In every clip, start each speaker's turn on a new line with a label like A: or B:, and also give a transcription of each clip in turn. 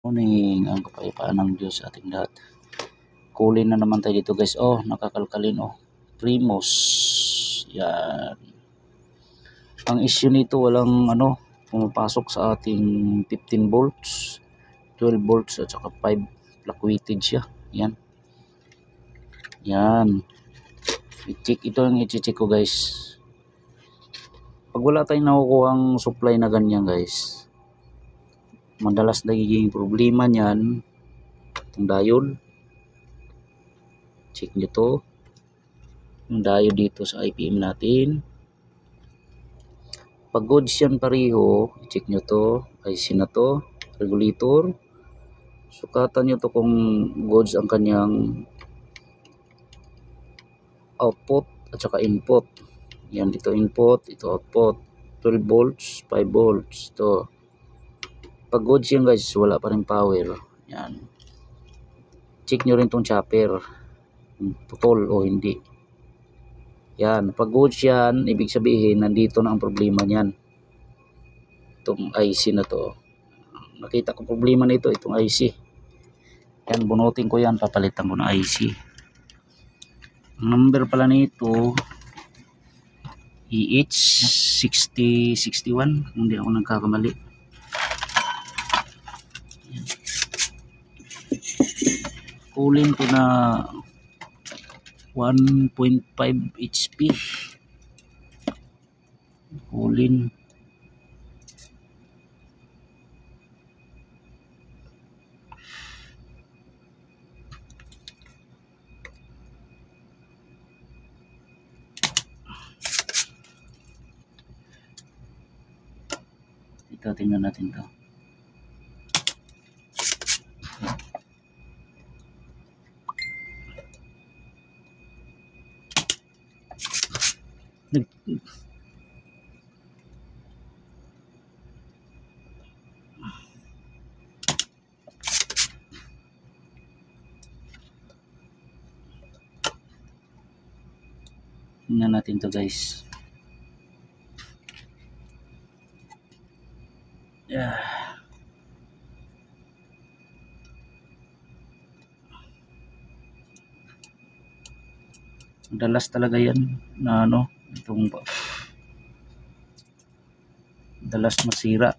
A: Morning, ang kapayapaan ng Diyos sa ating lahat. Kulin na naman tayo dito guys. Oh, nakakalkalin oh. Primos. Yan. Ang issue nito walang pumapasok sa ating 15 volts, 12 volts at saka 5 fluctuatage siya. Yan. Yan. I-check ito ang i-check ko guys. Pag wala tayong nakukuhang supply na ganyan guys, madalas nagiging problema niyan itong diode. Check nyo to, yung diode dito sa IPM natin. Pag goods yan pareho, check nyo to, IC na to, regulator. Sukatan nyo to kung goods ang kanyang output at saka input. Yan, ito input, ito output. 12 volts, 5 volts to. Pag goods yan guys, wala pa rin power. Yan, check nyo rin tong chopper, putol o hindi. Yan, pag goods yan, ibig sabihin nandito na ang problema niyan. Itong IC na to, nakita ko problema nito, itong IC. Yan, bunutin ko yan, papalitan ko ng IC. Ang number pala nito EH6061, hindi ako nagkakamali. Kulin ko na 1.5 HP. Kulin. Ito, tingnan natin to. Tingnan natin to guys. Yeah. Madalas talaga yan na itong dalas masira.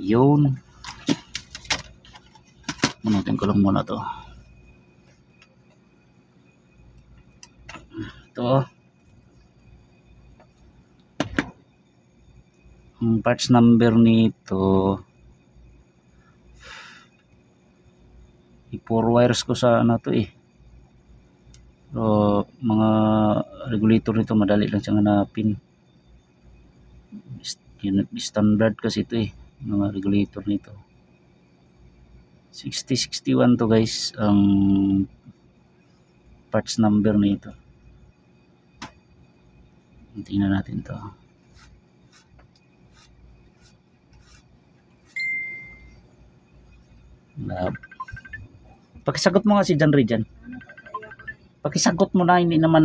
A: Yun, manutin ko lang muna to. Ito ang parts number nito. I-4 wires ko sa to so, mga regulator nito madali lang siyang hanapin. Standard kasi ito mga regulator nito. 6061 to guys ang parts number nito. Tingnan natin to. Lab. Pakisagot mo nga si John Ray dyan. Pakisagot mo na, hindi naman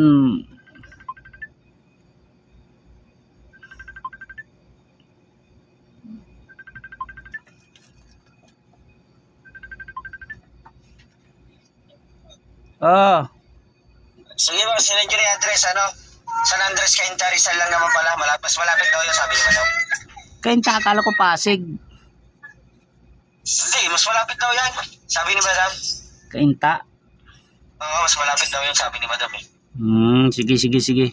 B: Sige ba, sinend yung address, San Andres, Cainta, Rizal lang naman pala. Mas malapit daw yun, sabi naman daw.
A: Cainta, akala ko Pasig.
B: Hindi, mas malapit daw yan. Sabi ni Madam.
A: Cainta?
B: Oo, mas malapit daw yun, sabi ni Madam
A: Sige.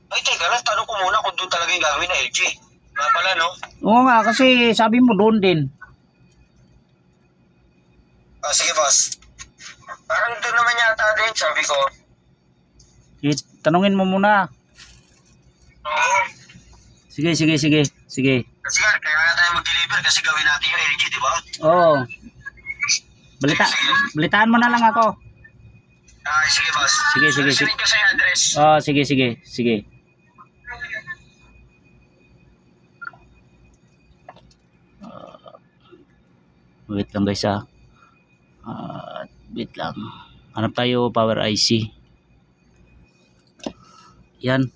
B: Ay, teka lang, tanong ko muna kung doon talaga yung gagawin na LG. Nga pala, no?
A: Oo nga, kasi sabi mo doon din.
B: Oh, sige, boss. Parang doon naman yata din, sabi ko.
A: Tanungin mo muna. Sige, sige, sige. Sige.
B: Kasi nga, kaya nga tayo mag-deliver kasi gawin natin yung LG, di ba?
A: Oo. Balitaan mo na lang ako.
B: Sige boss.
A: Sige, sige, sige.
B: Send ko sa yung address.
A: Oh, sige, sige. Sige. Wait lang guys ha. Wait lang. Hanap tayo power IC. Yan.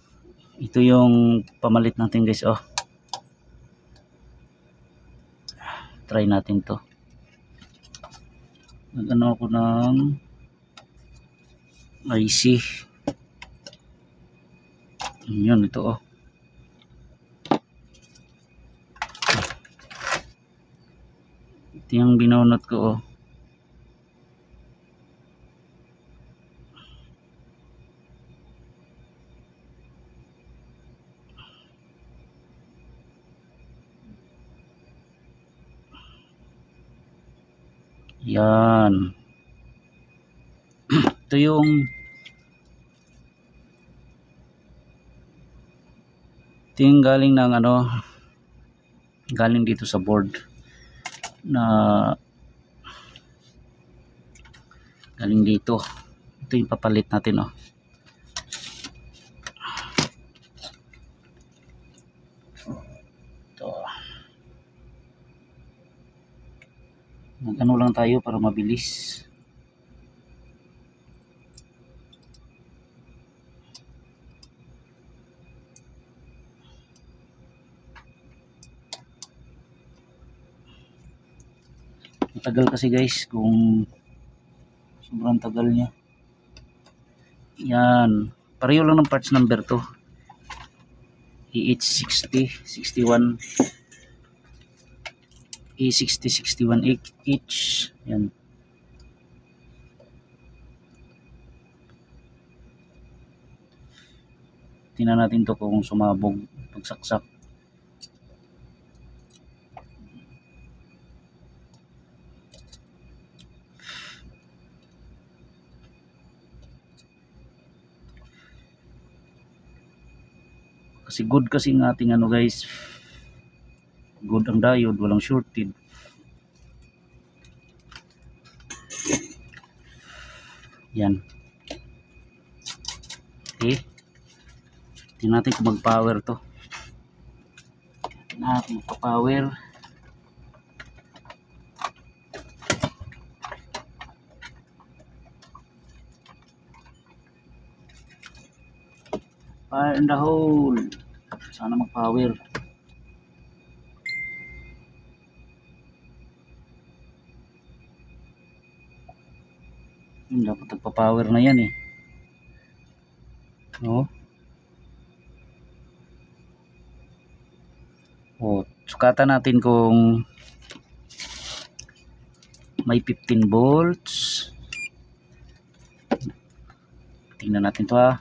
A: Ito yung pamalit natin guys. Oh. Try natin to. Nag-ano ako ng IC. Yun, ito oh. Ito yung binunot ko oh. Yan. Ito yung galing ng ano, galing dito sa board na galing dito. Ito yung papalit natin oh. Ito. Mag-ano lang tayo para mabilis. Matagal kasi guys, kung sobrang tagal niya. Yan. Pareho lang ng parts number to. EH60, 61, E60, 61 each. Yan. Tingnan natin to kung sumabog pagsaksak. Kasi good kasi ng ating ano guys, good ang diode, walang shorted. Yan. Okay. Tingnan natin kung mag-power to. Tingnan natin magpa-power. Fire in the hole. Sana mag-power. Dapat nagpa-power na yan eh. No? O, sukatan natin kung may 15 volts. Tingnan natin to ha.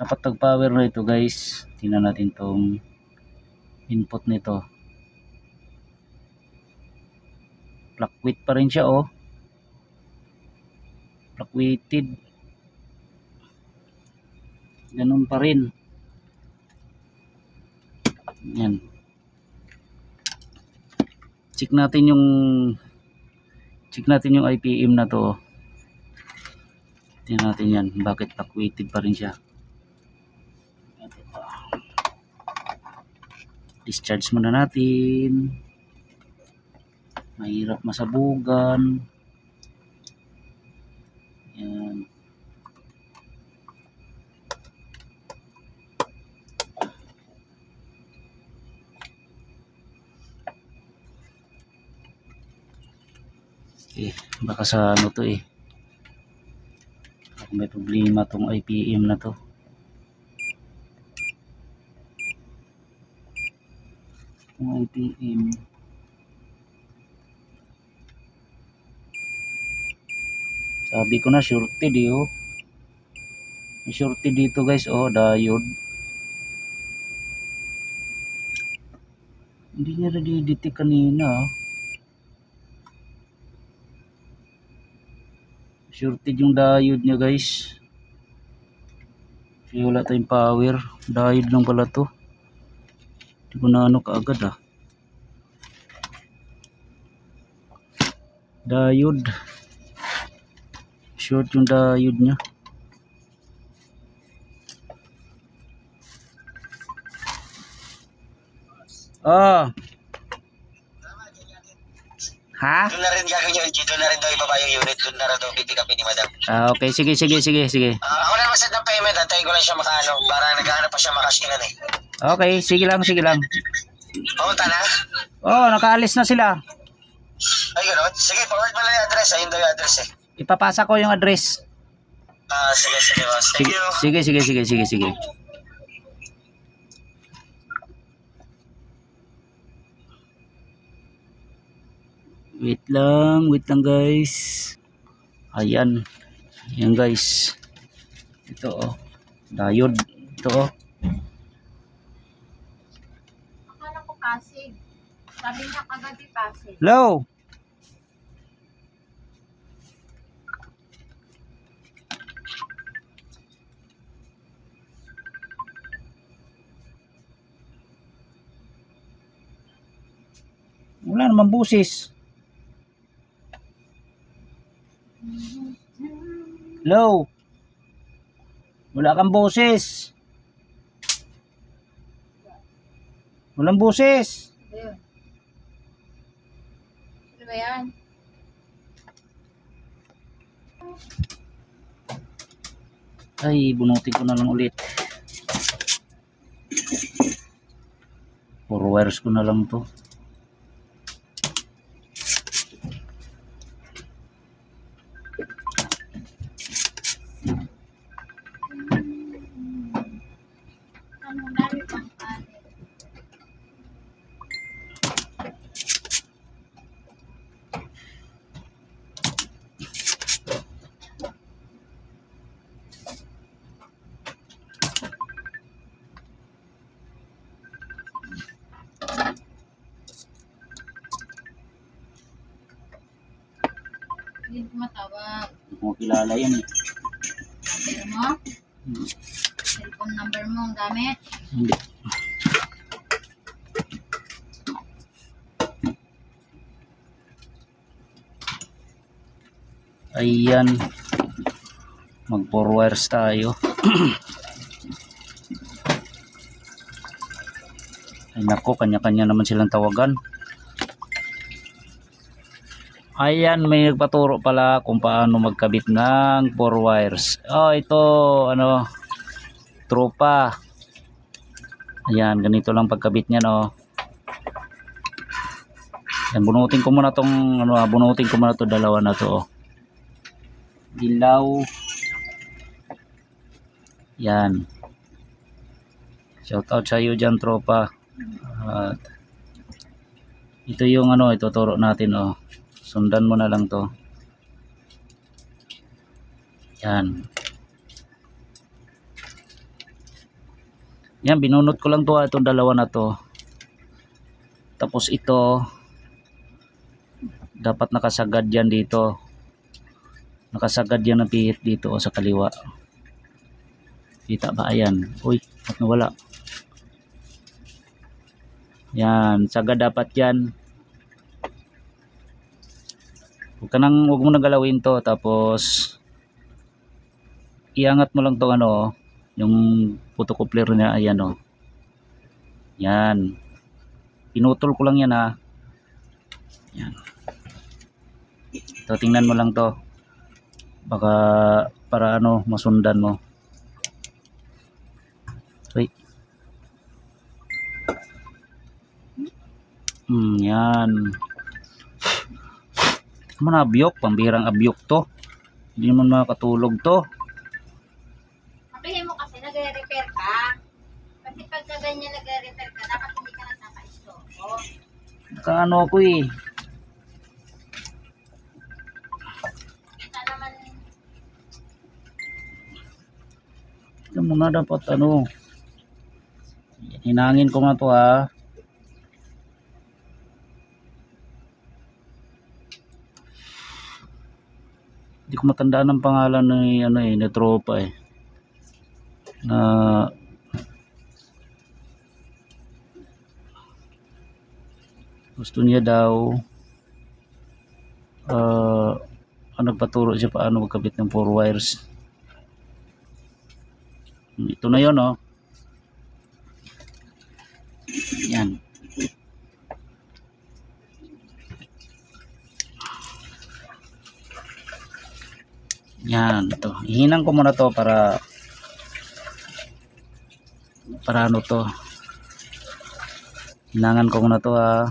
A: Dapat nag-power na ito guys. Tingnan natin tong input nito. Fluctuate pa rin siya oh. Fluctuated. Ganun pa rin. Yan. Check natin yung IPM na to. Tingnan natin yan. Bakit fluctuated pa rin siya. Discharge muna natin. Mahirap masabugan. Yan. Baka sa ano to eh. Baka may problema tong IPM na to. Ang IPM. Sabi ko na shorted eh oh. May shorted dito guys oh, diode. Hindi niya na-detect kanina oh. Shorted yung diode niya guys. Kaya wala tayong power. Diode lang pala to. Hindi ko na ano kaagad ah. Diode. Short yung diode niya. Oh. Ha?
B: Doon na rin gagawin yung dito na rin daw ibaba yung unit. Doon na rin daw pipick-upin ni madam.
A: Okay, sige.
B: Ako na mag-set ng payment. Antayin ko lang siya makaano. Para naghahanap pa siya makash-inan eh.
A: Okay, sige lang.
B: Pumunta na?
A: Oh, nakaalis na sila.
B: Ay, gano'n? Sige, forward mo lang yung address. Ayun daw yung address eh.
A: Ipapasa ko yung address.
B: Sige, boss. Thank you.
A: Sige. Wait lang guys. Ayan. Ayan guys. Ito oh. Diode. Ito oh.
C: Akala ko Pasig. Sabi niya kagabi Pasig.
A: Hello. Wala namang busis. Hello. Wala kang boses. Walang boses.
C: Ayun. Ano ba yan?
A: Ay, bunutin ko na lang ulit. 4 wires ko na lang to.
C: Ano dami pang kanin? Hindi ko matawag.
A: Hindi ko kilala yan eh.
C: Number mo? Cellphone number mo ang gamit?
A: Hindi. Ayan. Mag 4 wires tayo. Ay nako, kanya-kanya naman silang tawagan. Ayan, may nagpaturo pala kung paano magkabit ng 4 wires. Oh, ito ano, tropa. Ayan, ganito lang pagkabit niya, no. Yan, bunutin ko muna tong ano, bunutin ko muna to dalawa na to. Oh. Dilaw. Yan. Shout out sa iyo diyan, tropa. At ito yung ano, ituturo natin, oh. Sundan mo na lang to. Yan. Yan, binunot ko lang to, itong dalawa na to. Tapos ito, dapat nakasagad yan dito. Nakasagad yan ng pihit dito o sa kaliwa. Kita ba? Ayan. Uy, at nawala. Yan, sagad dapat yan. Huwag mo nang galawin to, tapos iangat mo lang to ano, yung photocoupler niya, ayan oh. Yan. Pinutol ko lang yan ha. Yan. Ito, tingnan mo lang to. Baka para ano, masundan mo. Wait. Yan. Naman abyok, pambirang abyok to. Hindi naman makatulog to.
C: Sabihin mo kasi nagre-repair ka. Kasi pagka ganyan nagre-repair ka, dapat hindi ka nagkaka-istoko.
A: Nakaano ako eh.
C: Kita naman,
A: Ito muna dapat ano. Hinangin ko nga to ha. Hindi ko matandaan ang pangalan ni ano eh, ni tropa eh. Na Gusto niya daw nagpaturo siya paano magkabit ng 4 wires. Ito na yun, oh. Yan. Yan, ito. Ihinang ko muna to para ano to. Hinangan ko muna to, ah.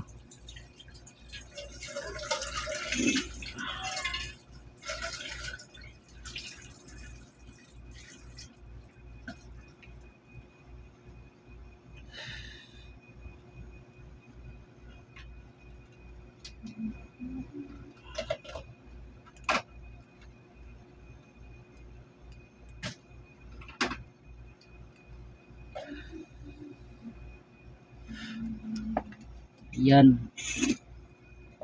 A: Yan.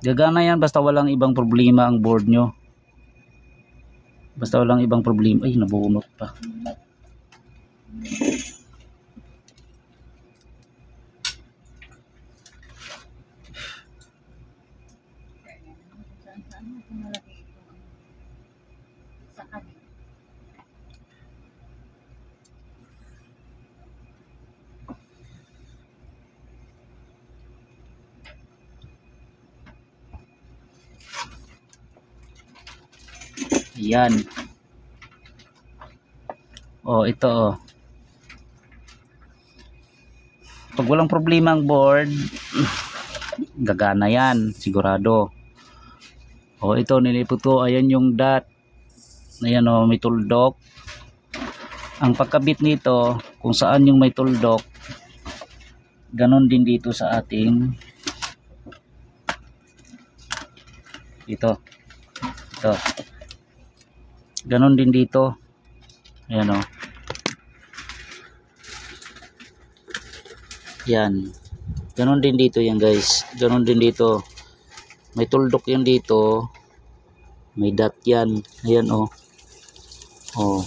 A: Gagana yan basta walang ibang problema ang board nyo. Basta walang ibang problema. Ay, nabunot pa.
C: Sa kanila.
A: Yan. Oh, ito, oh. Pag walang problema ang board, gagana yan, sigurado. Oh, ito nilipot ko. Ayan yung dot. Ayan, oh, may tuldok. Ang pagkabit nito, kung saan yung may tuldok, ganon din dito sa ating ito. Ganon din dito. Ayan, oh. Yan. Ganon din dito yan, guys. Ganon din dito. May tuldok yan dito. May dot yan. Ayan, oh. Oh.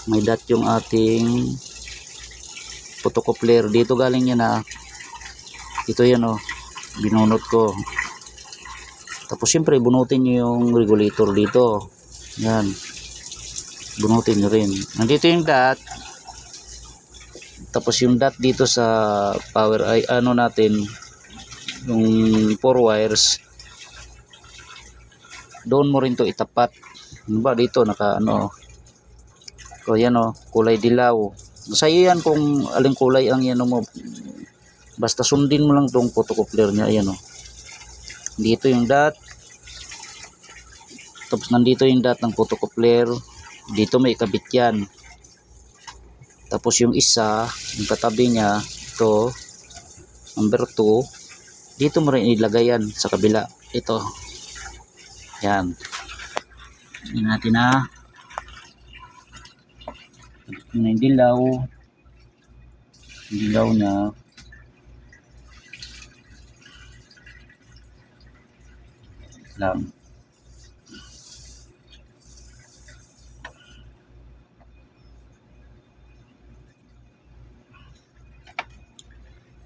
A: May dot yung ating photocoupler. Dito galing yan, ah. Ito yan, oh. Binunot ko. Tapos siyempre bunutin nyo yung regulator dito. Yan. Bunutin nyo rin. Nandito yung dot. Tapos yung dot dito sa power ay ano natin, yung 4 wires. Doon mo rin to itapat. Ano ba dito naka ano? O yan, oh, kulay dilaw. Sa iyo yan kung aling kulay ang yan mo. Basta sundin mo lang tong photocoupler niya. Ayan, oh. Dito yung dot. Tapos nandito yung dot ng photocoupler. Dito may ikabit yan. Tapos yung isa, yung katabi niya, ito, number 2, dito mo rin ilagay yan sa kabila. Ito. Yan. Hindi natin, na yung dilaw. Yung dilaw niya. Lang.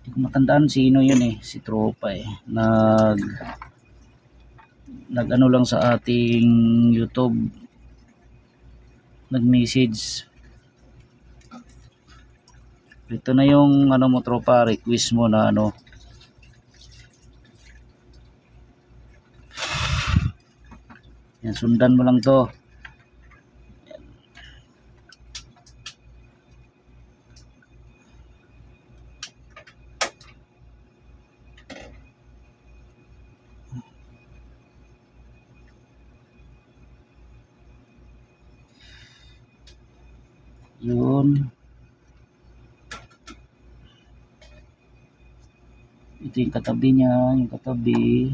A: Hindi ko matandaan sino yun, eh, si Tropa, eh, nag ano lang sa ating YouTube, nag-message. Ito na yung ano mo, Tropa, request mo na ano. Yan, sundan mo lang to. Yun. Ito yung katabi niya, yung katabi.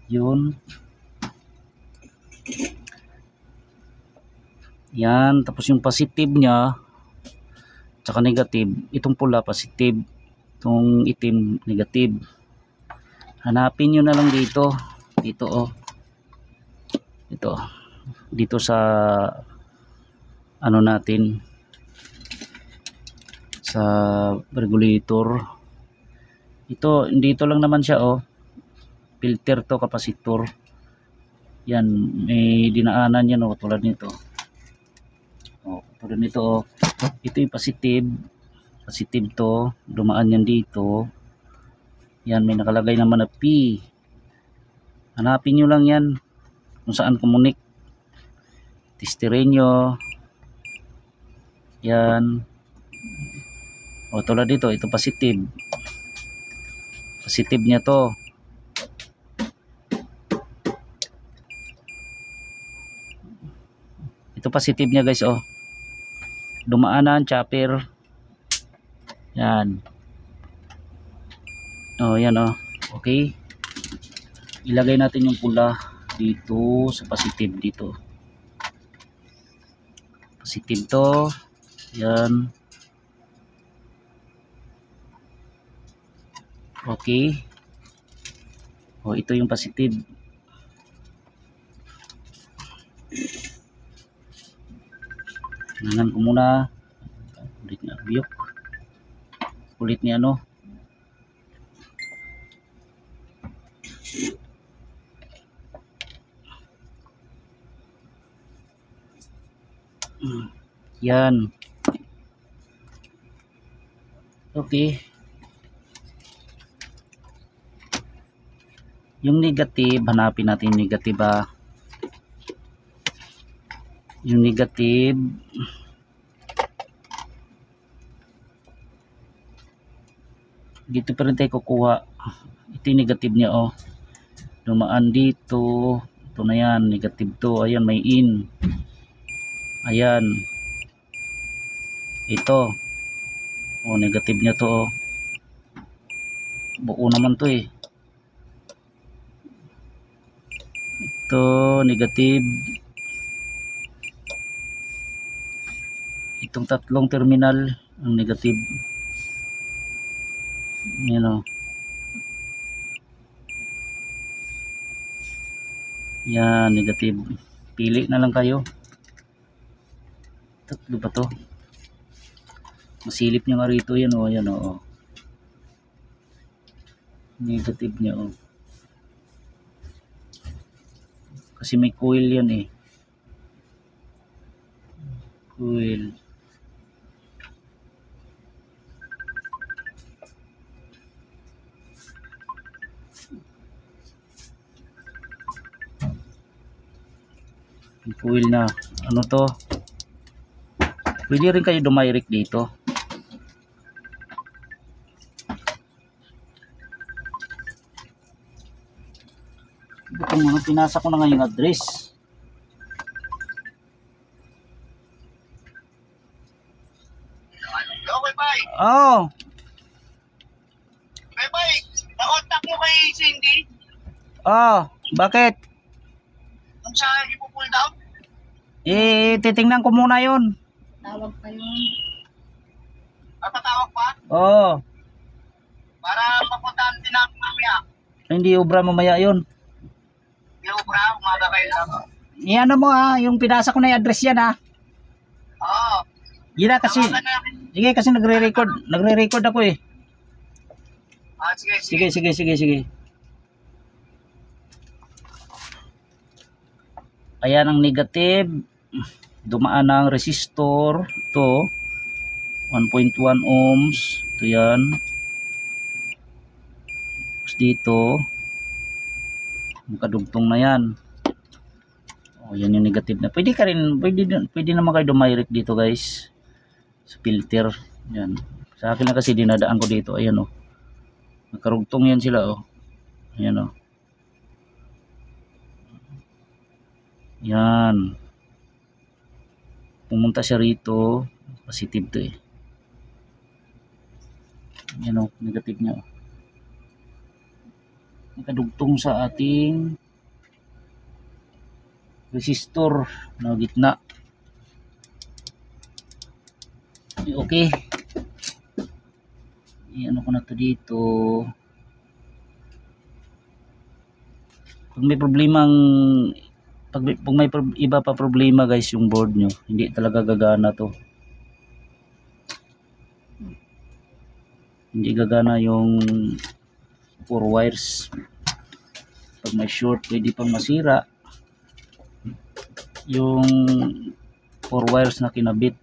A: Yun. Yan, tapos yung positive niya, tsaka negative. Itong pula, positive. Itong itim, negative. Hanapin nyo na lang dito. Dito, oh. Ito. Dito sa ano natin, sa regulator. Ito, dito lang naman siya oh. Filter to, kapasitor. Yan, may dinaanan yan oh, tulad nito. Oh, tulad nito oh. Ito yung positive. Positive to, dumaan yan dito. Yan, may nakalagay naman na P. Hanapin nyo lang yan kung saan kumunik. Testirin nyo. Yan. O tulad dito, ito positive. Positive niya to. Ito positive niya guys oh. Dumaanan, chopper. Yan. Oh, yan oh. Okay. Ilagay natin yung pula dito sa positive dito. Positive to. Yan. Okay. Oh, ito yung positive. Tingnan ko muna. Kulit niya biyok. Kulit niya ano. Yan. Okay. Yung negative, hanapin natin yung negative ah. Yung negative. Dito pa rin tayo kukuha. Ito yung negative niya oh. Dumaan dito. Ito na yan, negative to. Ayan, may in. Ayan. Ito. Oh, negative niya to oh. Buo naman to eh. Ito, negative. Itong tatlong terminal ang negative. Yan oh. Yan, negative. Pili na lang kayo. Tatlo ba to? Masilip nyo nga rito yan o. Yan o. Negative niya o. Kasi may coil yan eh. Coil. May coil na. Ano to? Pwede rin kayo dumirect dito. Itong ano, pinasa ko na nga yung address.
B: Okay, bye.
A: Oh,
B: Bye, bye. Na-contact mo kay Cindy
A: bakit?
B: kung saan ipo-pull down?
A: Titingnan ko muna yun.
C: Tawag pa yun.
B: Papatawag pa? Para mapuntahan din namin mamaya.
A: Hindi obra mamaya yun.
B: Yung ubra, umaga kayo lang.
A: Iano mo yung pinasa ko na yung address yan
B: Oo.
A: Yun na kasi.
B: Tawagan namin.
A: Sige kasi nagre-record ako eh.
B: Sige.
A: Sige. Ayan ang negative. Dumaan ang resistor. Ito. 1.1 ohms. Ito yan. Tapos dito. Makadugtong na yan. O yan yung negative na. Pwede naman kayo dumirect dito guys. Sa filter. Yan. Sa akin na kasi dinadaan ko dito. Ayan o. Nakarugtong yan sila o. Ayan o. Yan. Pumunta siya rito. Positive to eh. Yan o. Negative niya o. Nakadugtong sa ating resistor na gitna. Okay. Ano ko na to dito. Pag may problemang pag may iba pa problema guys yung board nyo, hindi talaga gagana to. hindi gagana yung 4 wires. Pag may short, pwede pang masira yung 4 wires na kinabit.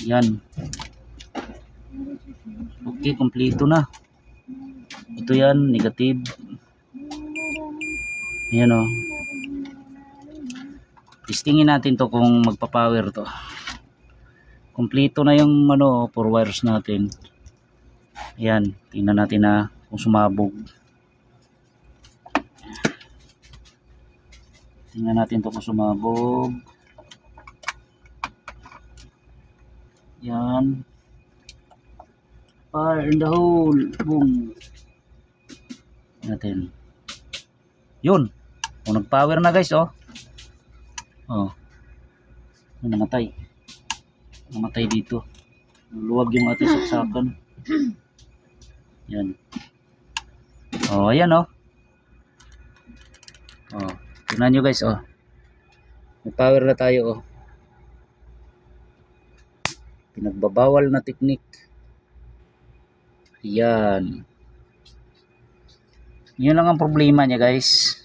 A: Yan. Okay, kompleto na. Ito yan, negative. Ayan o. Testingin natin to kung magpa-power to. Kompleto na yung 4 wires natin. Ayan, tingnan natin na kung sumabog. Tingnan natin to kung sumabog. Yan. Fire in the hole. Boom. Natin. Yun. O, nag-power na guys, oh. Oh. Namatay. Namatay dito. Luwag yung ating saksakan. Yan. Oh, ayan, oh. Oh. Tingnan nyo guys, oh. Nag-power na tayo, oh. Pinagbabawal na teknik. Ayan. Yun lang ang problema niya guys.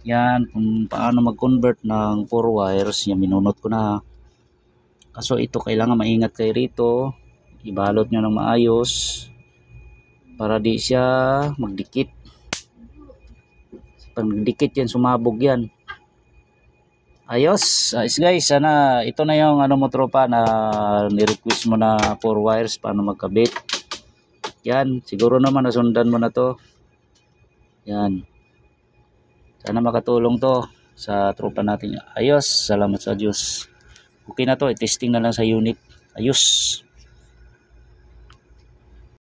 A: Yan, kung paano mag-convert ng 4 wires. Yan, minunot ko na. Kaso ito, kailangan maingat kayo rito. Ibalot nyo ng maayos para di siya magdikit. Pag nagdikit yan, sumabog yan. Ayos guys, sana ito na yung mo tropa na ni-request mo na 4 wires paano magkabit. Yan, siguro naman nasundan mo na to. Yan. Sana makatulong to sa tropa natin. Ayos, salamat sa Diyos. Okay na to, i-testing na lang sa unit. Ayos.